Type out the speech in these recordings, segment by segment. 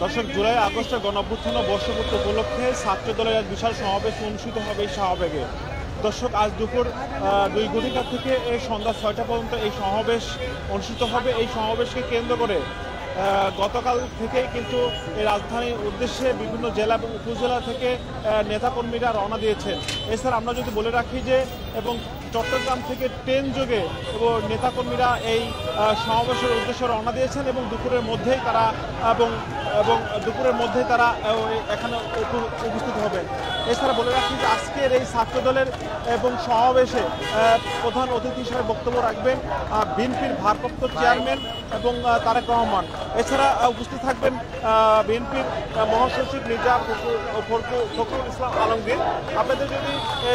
দর্শক, জুলাই আগস্টের গণঅভ্যুত্থান ও বর্ষপূর্তি উপলক্ষে ছাত্র দলের এক বিশাল সমাবেশ অনুষ্ঠিত হবে শাহবাগে। দর্শক, আজ দুপুর 2 ঘটিকা থেকে এই সন্ধ্যা 6টা পর্যন্ত এই সমাবেশ অনুষ্ঠিত হবে। এই সমাবেশকে কেন্দ্র করে গতকাল থেকেই কিন্তু এই রাজধানীর উদ্দেশ্যে বিভিন্ন জেলা এবং উপজেলা থেকে নেতাকর্মীরা রওনা দিয়েছেন। এছাড়া আমরা যদি বলে রাখি যে এবং চট্টগ্রাম থেকে ট্রেন যোগে এবং নেতাকর্মীরা এই সমাবেশের উদ্দেশ্যে রওনা দিয়েছেন এবং দুপুরের মধ্যেই তারা এখানে উপস্থিত হবেন। এছাড়া বলে রাখি যে আজকের এই ছাত্রদলের এবং সমাবেশে প্রধান অতিথি হিসেবে বক্তব্য রাখবেন বিএনপির ভারপ্রাপ্ত চেয়ারম্যান এবং তারেক রহমান। এছাড়া উপস্থিত থাকবেন বিএনপির মহাসচিব মির্জা ফখরুল ইসলাম আলমগীর। আপনাদের যদি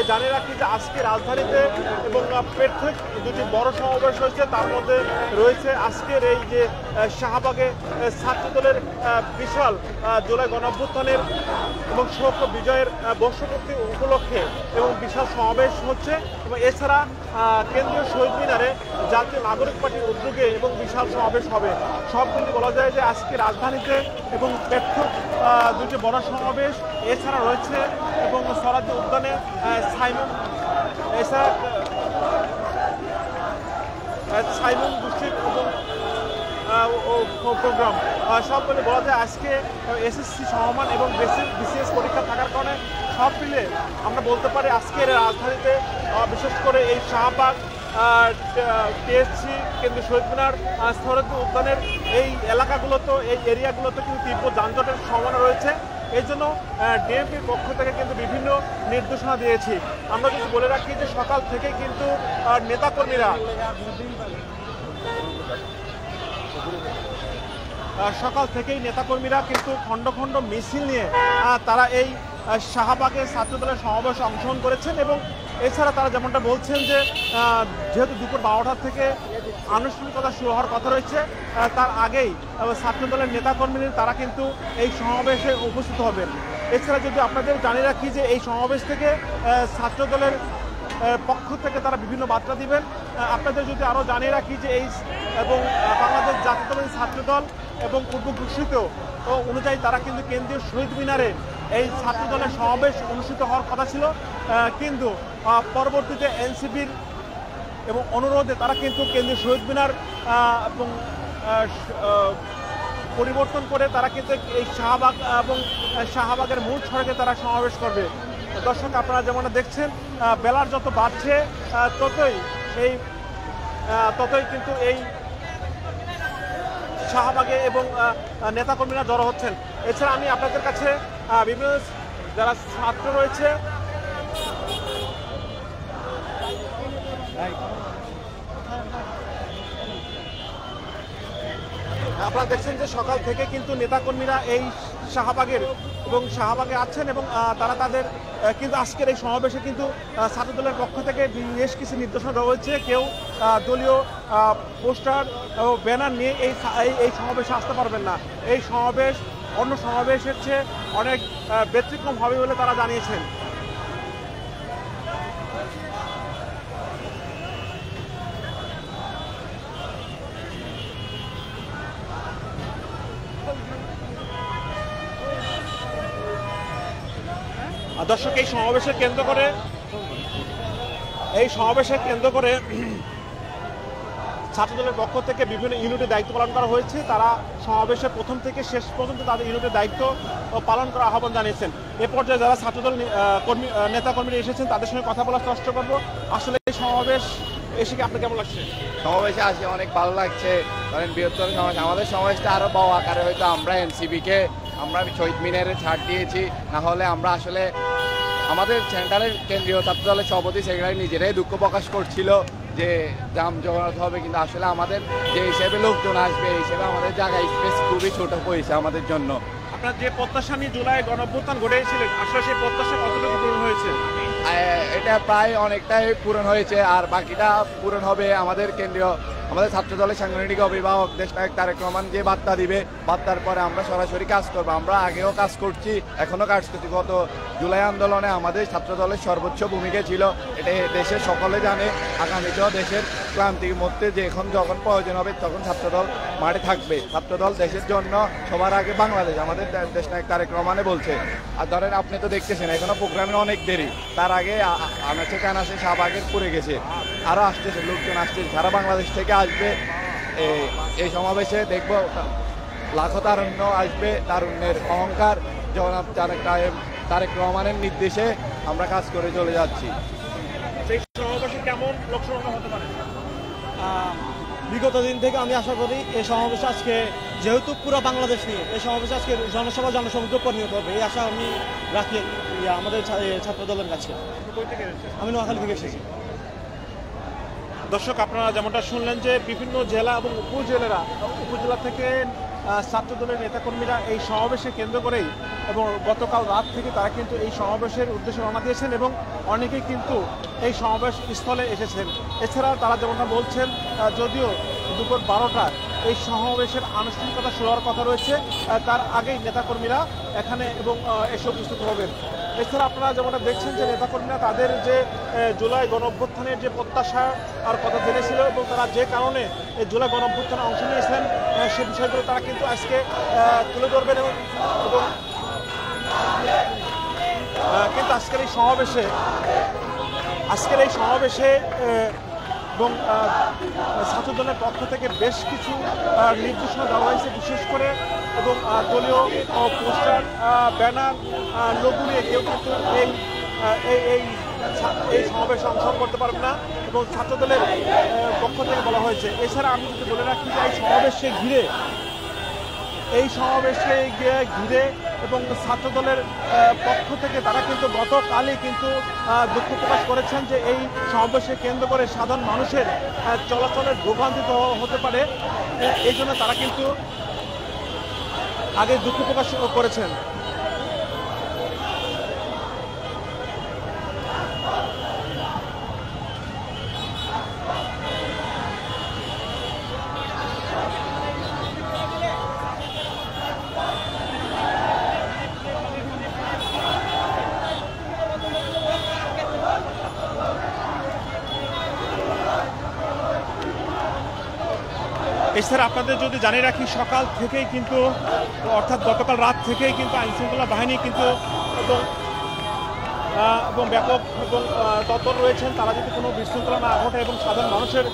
জানিয়ে রাখি যে আজকে রাজধানীতে এবং পৃথক দুটি বড় সমাবেশ হয়েছে, তার মধ্যে রয়েছে আজকের এই যে শাহবাগে ছাত্রদলের বিশাল জুলাই গণঅভ্যুত্থানের এবং শোক বিজয়ের বর্ষপূর্তি উপলক্ষে এবং বিশাল সমাবেশ হচ্ছে। এবং এছাড়া কেন্দ্রীয় শহীদ মিনারে জাতীয় নাগরিক পার্টির উদ্যোগে এবং বিশাল সমাবেশ হবে। সব মিলিয়ে বলা যায় যে আজকে রাজধানীতে এবং পৃথক দুটি বড় সমাবেশ। এছাড়া রয়েছে এবং স্বরাজ্য উদ্যানে সাইমন গোষ্ঠীর এবং প্রোগ্রাম সব মিলে বলা যায় আজকে এসএসসি সমমান এবং বিসিএস পরীক্ষা থাকার কারণে সব মিলে আমরা বলতে পারি আজকের রাজধানীতে বিশেষ করে এই শাহবাগ, টিএসসি, কেন্দ্রীয় শহীদ মিনার, স্বরাজ্য উদ্যানের এই এলাকাগুলোতে, এই এরিয়াগুলোতে কিন্তু তীব্র যানজটের সম্ভাবনা রয়েছে। এই জন্য ডিএমপির পক্ষ থেকে কিন্তু বিভিন্ন নির্দেশনা দিয়েছি। আমরা যদি বলে রাখি যে সকাল থেকে কিন্তু নেতাকর্মীরা কিন্তু খণ্ড খণ্ড মিছিল নিয়ে তারা এই শাহবাগের ছাত্রদলের সমাবেশে অংশগ্রহণ করেছেন। এবং এছাড়া তারা যেমনটা বলছেন যে যেহেতু দুপুর 12টা থেকে আনুষ্ঠানিকতা শুরু হওয়ার কথা রয়েছে, তার আগেই ছাত্রদলের নেতাকর্মীরা তারা কিন্তু এই সমাবেশে উপস্থিত হবেন। এছাড়া যদি আপনাদের জানিয়ে রাখি যে এই সমাবেশ থেকে ছাত্রদলের পক্ষ থেকে তারা বিভিন্ন বার্তা দিবেন। আপনাদের যদি আরও জানিয়ে রাখি যে এই এবং বাংলাদেশ জাতীয়তাবাদী ছাত্রদল এবং পূর্ব ঘোষিত অনুযায়ী তারা কিন্তু কেন্দ্রীয় শহীদ মিনারে এই ছাত্রদলের সমাবেশ অনুষ্ঠিত হওয়ার কথা ছিল, কিন্তু পরবর্তীতে এনসিপির এবং অনুরোধে তারা কিন্তু কেন্দ্রীয় শহীদ মিনার এবং পরিবর্তন করে তারা কিন্তু এই শাহবাগ এবং শাহবাগের মূল সড়কে তারা সমাবেশ করবে। দর্শক, আপনারা যেমনটা দেখছেন বেলার যত বাড়ছে ততই কিন্তু এই শাহবাগে এবং নেতাকর্মীরা জড়ো হচ্ছেন। এছাড়া আমি আপনাদের কাছে বিভিন্ন যারা ছাত্র রয়েছে আপনারা দেখছেন যে সকাল থেকে কিন্তু নেতাকর্মীরা এই শাহবাগে আছেন এবং তারা তাদের কিন্তু আজকের এই সমাবেশে কিন্তু ছাত্রদলের পক্ষ থেকে বেশ কিছু নির্দেশনা রয়েছে। কেউ দলীয় পোস্টার ও ব্যানার নিয়ে এই সমাবেশে আসতে পারবেন না। এই সমাবেশ অন্য সমাবেশের চেয়ে অনেক ব্যতিক্রম হবে বলে তারা জানিয়েছেন। দর্শক, এই সমাবেশকে কেন্দ্র করে ছাত্রদলের পক্ষ থেকে বিভিন্ন ইউনিটের দায়িত্ব পালন করা হয়েছে। তারা সমাবেশের প্রথম থেকে শেষ পর্যন্ত তাদের ইউনিটের দায়িত্ব পালন করার আহ্বান জানিয়েছেন। এ পর্যায়ে যারা ছাত্রদল নেতাকর্মীরা এসেছেন তাদের সঙ্গে কথা বলার চেষ্টা করবো। আসলে এই সমাবেশ এসে কি আপনার কেমন লাগছে? সমাবেশে আসে অনেক ভালো লাগছে, কারণ বৃহত্তর সমাবেশ, আমাদের সমাবেশটা আরো বড় আকারে হয়তো আমরা এনসিপিকে আমরা শহীদ মিনারে ছাড় দিয়েছি, না হলে আমরা আসলে আমাদের সেন্টারের কেন্দ্রীয় ছাত্রদলের সভাপতি সেক্রেটারি নিজেরাই দুঃখ প্রকাশ করছিল যে জাম জমাট হবে, কিন্তু আসলে আমাদের যে হিসেবে লোকজন আসবে এই হিসেবে আমাদের জায়গা স্পেস খুবই ছোট হয়েছে আমাদের জন্য। আপনার যে প্রত্যাশা নিয়ে জুলাই গণঅভ্যুত্থান ঘটিয়েছিলেন, আসলে সেই প্রত্যাশা কতটুকু পূরণ হয়েছে? এটা প্রায় অনেকটাই পূরণ হয়েছে, আর বাকিটা পূরণ হবে আমাদের ছাত্রদলের সাংগঠনিক অভিভাবক দেশ নায়ক তারেক রহমান যে বার্তা দিবে, বার্তার পরে আমরা সরাসরি কাজ করবো। আমরা আগেও কাজ করছি, এখনো কাজ করছি। গত জুলাই আন্দোলনে আমাদের ছাত্রদলের সর্বোচ্চ ভূমিকা ছিল, এটা দেশের সকলে জানে। আগামীতেও দেশের ক্লান্তির মধ্যে যে এখন যখন প্রয়োজন হবে তখন ছাত্রদল মাঠে থাকবে। ছাত্রদল দেশের জন্য সবার আগে বাংলাদেশ, আমাদের দেশ নায়ক তারেক রহমানে বলছে। আর ধরেন আপনি তো দেখতেছেন এখনো প্রোগ্রামের অনেক দেরি, তার আগে আনাচে কানাচে শাহবাগের পড়ে গেছে, আরও আসতেছে, লোকজন আসতেছে, সারা বাংলাদেশ থেকে আসবে। এই সমাবেশে দেখব লাখো তারুণ্য আসবে, তারুণ্যের অহংকার জনাব তারেক রহমানের নির্দেশে আমরা কাজ করে চলে যাচ্ছি। সেই সমাবেশে কেমন লোক সংখ্যা হতে পারে? বিগত দিন থেকে আমি আশা করি এই সমাবেশে আজকে, যেহেতু পুরো বাংলাদেশ নিয়ে এই সমাবেশে আজকে জনসভা জনসমুদ্র পরিণত হবে, এই আশা আমি রাখি আমাদের ছাত্র দলের কাছে। আমি নোয়াখালী থেকে এসেছি। দর্শক, আপনারা যেমনটা শুনলেন যে বিভিন্ন জেলা এবং উপজেলা থেকে ছাত্র দলের নেতাকর্মীরা এই সমাবেশে কেন্দ্র করেই এবং গতকাল রাত থেকে তারা কিন্তু এই সমাবেশের উদ্দেশ্যে রওনা দিয়েছেন এবং অনেকেই কিন্তু এই সমাবেশ স্থলে এসেছেন। এছাড়া তারা যেমনটা বলছেন, যদিও দুপুর 12টায় এই সমাবেশের আনুষ্ঠানিকতা শুরু হওয়ার কথা রয়েছে, তার আগেই নেতাকর্মীরা এখানে এবং এসে উপস্থিত হবেন। এছাড়া আপনারা যেমনটা দেখছেন যে নেতাকর্মীরা তাদের যে জুলাই গণঅভ্যুত্থানের যে প্রত্যাশার কথা জেনেছিল এবং তারা যে কারণে এই জুলাই গণঅভ্যুত্থানে অংশ নিয়েছিলেন সে বিষয়গুলো তারা কিন্তু আজকে তুলে ধরবেন এবং কিন্তু আজকের এই সমাবেশে এবং ছাত্রদলের পক্ষ থেকে বেশ কিছু নির্দেশনা দেওয়া হয়েছে, বিশেষ করে এবং দলীয় পোস্টার, ব্যানার, লোগো নিয়ে কেউ কিন্তু এই সমাবেশে অংশগ্রহণ করতে পারবে না এবং ছাত্রদলের পক্ষ থেকে বলা হয়েছে। এছাড়া আমি যদি বলে রাখি যে এই সমাবেশে ঘিরে এবং ছাত্রদলের পক্ষ থেকে তারা কিন্তু গতকালই কিন্তু দুঃখ প্রকাশ করেছেন যে এই সমাবেশকে কেন্দ্র করে সাধারণ মানুষের চলাচলের ভোগান্তিত হতে পারে, এই জন্য তারা কিন্তু আগে দুঃখ প্রকাশ করেছেন। এছাড়া আপনাদের যদি জানিয়ে রাখি, সকাল থেকেই কিন্তু অর্থাৎ গতকাল রাত থেকেই কিন্তু আইনশৃঙ্খলা বাহিনী কিন্তু এবং ব্যাপক এবং তৎপর রয়েছেন, তারা যদি কোনো বিশৃঙ্খলা না ঘটে এবং সাধারণ মানুষের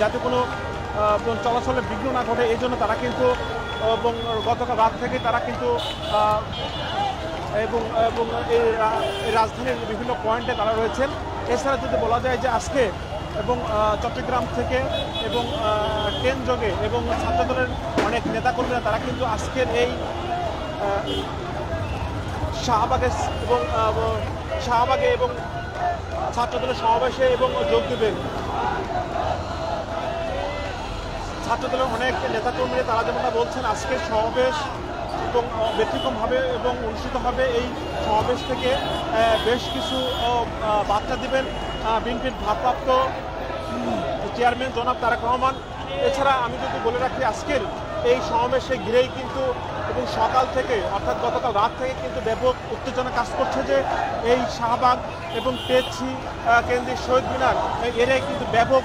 যাতে কোনো চলাচলের বিঘ্ন না ঘটে, এই জন্য তারা কিন্তু এবং গতকাল রাত থেকে তারা কিন্তু এবং এই রাজধানীর বিভিন্ন পয়েন্টে তারা রয়েছেন। এছাড়া যদি বলা যায় যে আজকে এবং চট্টগ্রাম থেকে এবং ট্রেনযোগে এবং ছাত্রদলের অনেক নেতাকর্মীরা তারা কিন্তু আজকের এই শাহবাগে এবং ছাত্রদলের সমাবেশে এবং যোগ দেবেন। ছাত্রদলের অনেক নেতাকর্মীরা তারা যেমনটা বলছেন, আজকের সমাবেশ এবং ব্যতিক্রমভাবে এবং অনুষ্ঠিত হবে। এই সমাবেশ থেকে বেশ কিছু বার্তা দিবেন বিএনপির ভারপ্রাপ্ত চেয়ারম্যান জনাব তারেক রহমান। এছাড়া আমি যদি বলে রাখি, আজকের এই সমাবেশে ঘিরেই কিন্তু এবং সকাল থেকে অর্থাৎ গতকাল রাত থেকে কিন্তু ব্যাপক উত্তেজনা কাজ করছে যে এই শাহবাগ এবং তেজছি কেন্দ্রের শহীদ মিনার এরাই কিন্তু ব্যাপক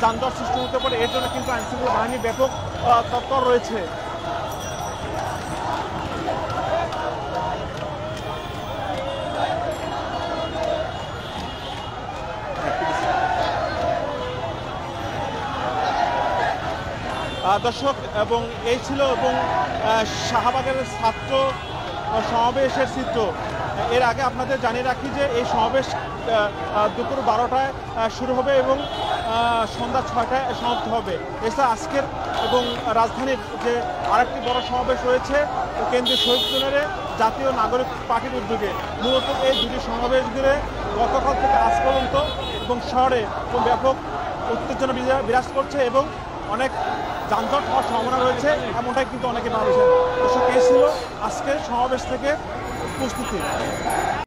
যানজট সৃষ্টি হতে পারে, এর জন্য কিন্তু আইনশৃঙ্খলা বাহিনী ব্যাপক তৎপর রয়েছে। দর্শক, এবং এই ছিল এবং শাহবাগের ছাত্র সমাবেশের চিত্র। এর আগে আপনাদের জানিয়ে রাখি যে এই সমাবেশ দুপুর 12টায় শুরু হবে এবং সন্ধ্যা 6টায় সমাপ্ত হবে। এছাড়া আজকের এবং রাজধানীর যে আরেকটি বড় সমাবেশ রয়েছে কেন্দ্রীয় শহীদ মিনারে জাতীয় নাগরিক পার্টির উদ্যোগে। মূলত এই দুটি সমাবেশ ঘিরে গতকাল থেকে আজ পর্যন্ত এবং শহরে ব্যাপক উত্তেজনা বিরাজ করছে এবং অনেক যানজট হওয়ার সম্ভাবনা রয়েছে, এমনটাই কিন্তু অনেকে ভাবছেন। দর্শক, এই ছিল আজকের সমাবেশ থেকে উপস্থিতি।